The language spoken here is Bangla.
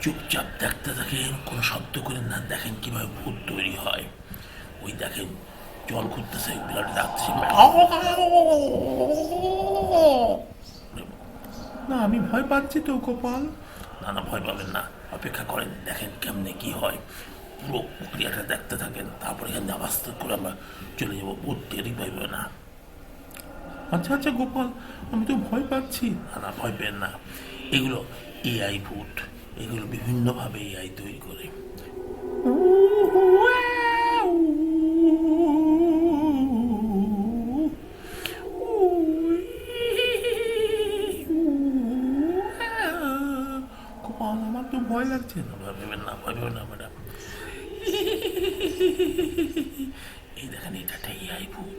চুপচাপ দেখতে থাকেন, কোনো শব্দ করেন না, দেখেন কিভাবে ভূত তৈরি হয়। ওই দেখেন জল খুঁজতেছে, বিরাট ডাকতেছে। না, আমি ভয় পাচ্ছি তো গোপাল। না না, ভয় পাবেন না, অপেক্ষা করেন, দেখেন কেমনে কি হয়। পুরো প্রক্রিয়াটা দেখতে থাকেন, তারপরে এখানে আস্তে করে আমরা চলে যাবো, ভূত টেরই পাইবে না। আচ্ছা আচ্ছা গোপাল, আমি তো ভয় পাচ্ছি। না না, ভয় পেন না, এগুলো এআই ভূত, এগুলো বিভিন্নভাবে এআই তৈরি করে। গোপাল, আমার তো ভয় লাগছে। না, ভয় পেবেন না, ভয় পেবেন না ম্যাডাম। এই দেখেন, এটা একটা এআই ভূত।